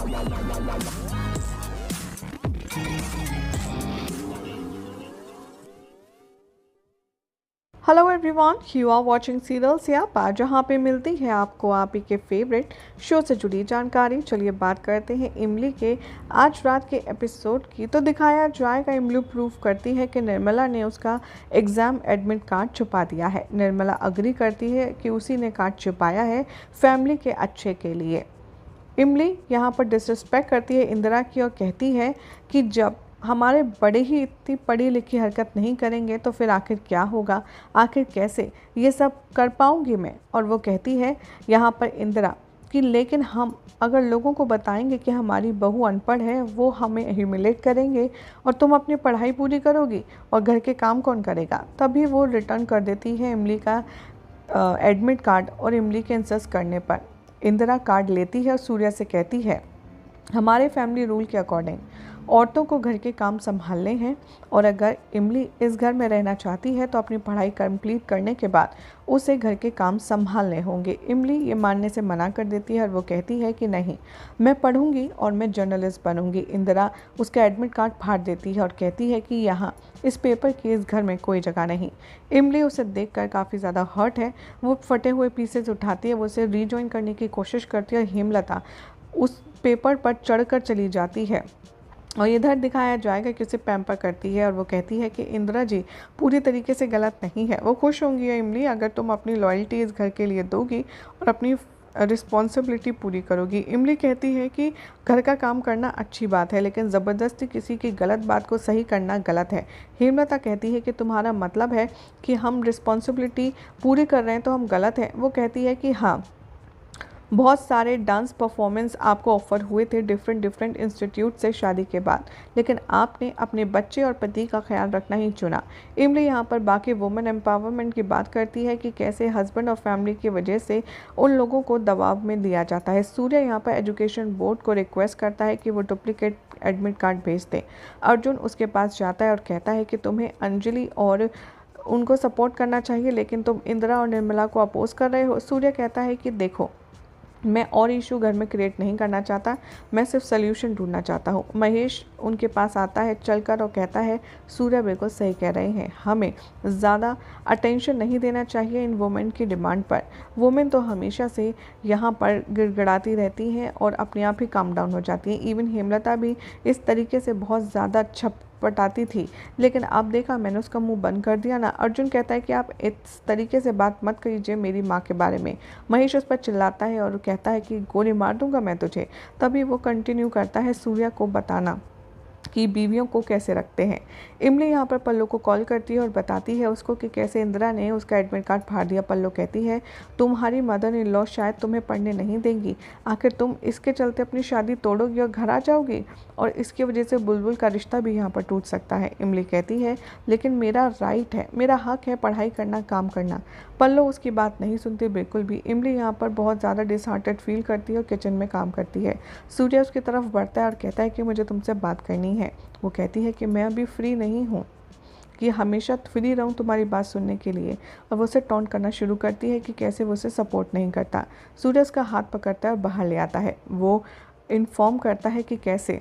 Hello everyone, you are watching serials या जहाँ पे मिलती है आपको आप ही के फेवरेट शो से जुड़ी जानकारी। चलिए बात करते हैं इमली के आज रात के एपिसोड की। तो दिखाया जाएगा इमली प्रूव करती है कि निर्मला ने उसका एग्ज़ाम एडमिट कार्ड छुपा दिया है। निर्मला अग्री करती है कि उसी ने कार्ड छुपाया है फैमिली के अच्छे के लिए। इमली यहाँ पर डिसरिस्पेक्ट करती है इंदिरा की और कहती है कि जब हमारे बड़े ही इतनी पढ़ी लिखी हरकत नहीं करेंगे तो फिर आखिर क्या होगा, आखिर कैसे ये सब कर पाऊंगी मैं। और वो कहती है यहाँ पर इंदिरा कि लेकिन हम अगर लोगों को बताएंगे कि हमारी बहू अनपढ़ है, वो हमें ह्यूमिलेट करेंगे और तुम अपनी पढ़ाई पूरी करोगी और घर के काम कौन करेगा। तभी वो रिटर्न कर देती है इमली का एडमिट कार्ड और इमली के इंसल्ट करने पर इंदिरा कार्ड लेती है और सूर्या से कहती है हमारे फैमिली रूल के अकॉर्डिंग औरतों को घर के काम संभालने हैं और अगर इमली इस घर में रहना चाहती है तो अपनी पढ़ाई कंप्लीट करने के बाद उसे घर के काम संभालने होंगे। इमली ये मानने से मना कर देती है और वो कहती है कि नहीं, मैं पढ़ूंगी और मैं जर्नलिस्ट बनूंगी। इंदिरा उसका एडमिट कार्ड फाड़ देती है और कहती है कि यहाँ इस पेपर की इस घर में कोई जगह नहीं। इमली उसे देखकर काफ़ी ज़्यादा हर्ट है। वो फटे हुए पीसेस उठाती है, वो उसे रीजॉइन करने की कोशिश करती है और हेमलता उस पेपर पर चढ़कर चली जाती है और इधर दिखाया जाएगा कि उसे पैम्पर करती है और वो कहती है कि इंदिरा जी पूरी तरीके से गलत नहीं है। वो खुश होंगी इमली अगर तुम अपनी लॉयल्टी इस घर के लिए दोगी और अपनी रिस्पॉन्सिबिलिटी पूरी करोगी। इमली कहती है कि घर का काम करना अच्छी बात है लेकिन ज़बरदस्ती किसी की गलत बात को सही करना गलत है। हेमलता कहती है कि तुम्हारा मतलब है कि हम रिस्पॉन्सिबिलिटी पूरी कर रहे हैं तो हम गलत हैं। वो कहती है कि हाँ, बहुत सारे डांस परफॉर्मेंस आपको ऑफर हुए थे डिफरेंट इंस्टीट्यूट से शादी के बाद, लेकिन आपने अपने बच्चे और पति का ख्याल रखना ही चुना। इमली यहाँ पर बाकी वुमेन एम्पावरमेंट की बात करती है कि कैसे हस्बैंड और फैमिली की वजह से उन लोगों को दबाव में दिया जाता है। सूर्य यहाँ पर एजुकेशन बोर्ड को रिक्वेस्ट करता है कि वो डुप्लीकेट एडमिट कार्ड भेज दे। अर्जुन उसके पास जाता है और कहता है कि तुम्हें अंजलि और उनको सपोर्ट करना चाहिए लेकिन तुम इंदिरा और निर्मला को अपोज कर रहे हो। सूर्य कहता है कि देखो, मैं और इशू घर में क्रिएट नहीं करना चाहता, मैं सिर्फ सल्यूशन ढूंढना चाहता हूँ। महेश उनके पास आता है चलकर और कहता है सूर्य बिल्कुल सही कह रहे हैं, हमें ज़्यादा अटेंशन नहीं देना चाहिए इन वुमेन की डिमांड पर। वुमेन तो हमेशा से यहाँ पर गिड़गिड़ाती रहती हैं और अपने आप ही काम डाउन हो जाती हैं। इवन हेमलता भी इस तरीके से बहुत ज़्यादा पटाती थी, लेकिन अब देखा मैंने उसका मुंह बंद कर दिया ना। अर्जुन कहता है कि आप इस तरीके से बात मत कीजिए मेरी माँ के बारे में। महेश उस पर चिल्लाता है और कहता है कि गोली मार दूंगा मैं तुझे। तभी वो कंटिन्यू करता है सूर्या को बताना कि बीवियों को कैसे रखते हैं। इमली यहाँ पर पल्लू को कॉल करती है और बताती है उसको कि कैसे इंदिरा ने उसका एडमिट कार्ड फाड़ दिया। पल्लू कहती है तुम्हारी मदर इन लॉ शायद तुम्हें पढ़ने नहीं देंगी, आखिर तुम इसके चलते अपनी शादी तोड़ोगी और घर आ जाओगी और इसकी वजह से बुलबुल का रिश्ता भी यहाँ पर टूट सकता है। इमली कहती है लेकिन मेरा राइट है, मेरा हक है पढ़ाई करना, काम करना। पल्लू उसकी बात नहीं सुनती बिल्कुल भी। इमली यहाँ पर बहुत ज़्यादा डिसहार्टेड फील करती है और किचन में काम करती है। सूर्य उसकी तरफ बढ़ता है और कहता है कि मुझे तुमसे बात करनी है। वो कहती है कि मैं अभी फ्री नहीं हूँ कि हमेशा फ्री रहूँ तुम्हारी बात सुनने के लिए। और वो उसे टॉन्ट करना शुरू करती है कि कैसे वो उसे सपोर्ट नहीं करता। सूर्य उसका हाथ पकड़ता है और बाहर ले आता है। वो इन्फॉर्म करता है कि कैसे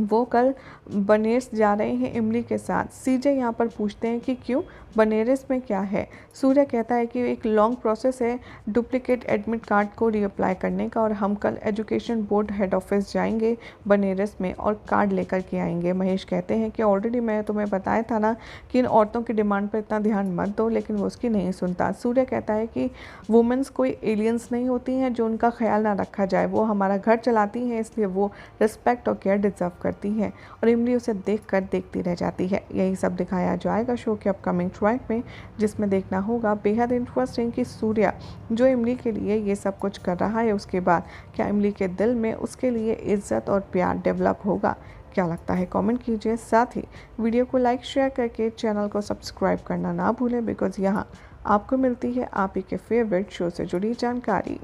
वो कल बनेरस जा रहे हैं इमली के साथ। सीजे यहाँ पर पूछते हैं कि क्यों, बनेरस में क्या है। सूर्य कहता है कि एक लॉन्ग प्रोसेस है डुप्लीकेट एडमिट कार्ड को रीअप्लाई करने का और हम कल एजुकेशन बोर्ड हेड ऑफिस जाएंगे बनेरस में और कार्ड लेकर के आएंगे। महेश कहते हैं कि ऑलरेडी मैं तुम्हें बताया था ना कि इन औरतों की डिमांड पर इतना ध्यान मत दो, लेकिन वो उसकी नहीं सुनता। सूर्य कहता है कि वुमेंस कोई एलियंस नहीं होती हैं जो उनका ख्याल ना रखा जाए, वो हमारा घर चलाती हैं इसलिए वो रिस्पेक्ट और केयर डिजर्व करती है। और इमली उसे देखकर देखती रह जाती है। यही सब दिखाया जाएगा शो के अपकमिंग ट्रैक में, जिसमें देखना होगा बेहद इंटरेस्टिंग कि सूर्या जो इमली के लिए ये सब कुछ कर रहा है उसके बाद क्या इमली के दिल में उसके लिए इज्जत और प्यार डेवलप होगा। क्या लगता है कमेंट कीजिए, साथ ही वीडियो को लाइक शेयर करके चैनल को सब्सक्राइब करना ना भूलें, बिकॉज यहाँ आपको मिलती है आप ही के फेवरेट शो से जुड़ी जानकारी।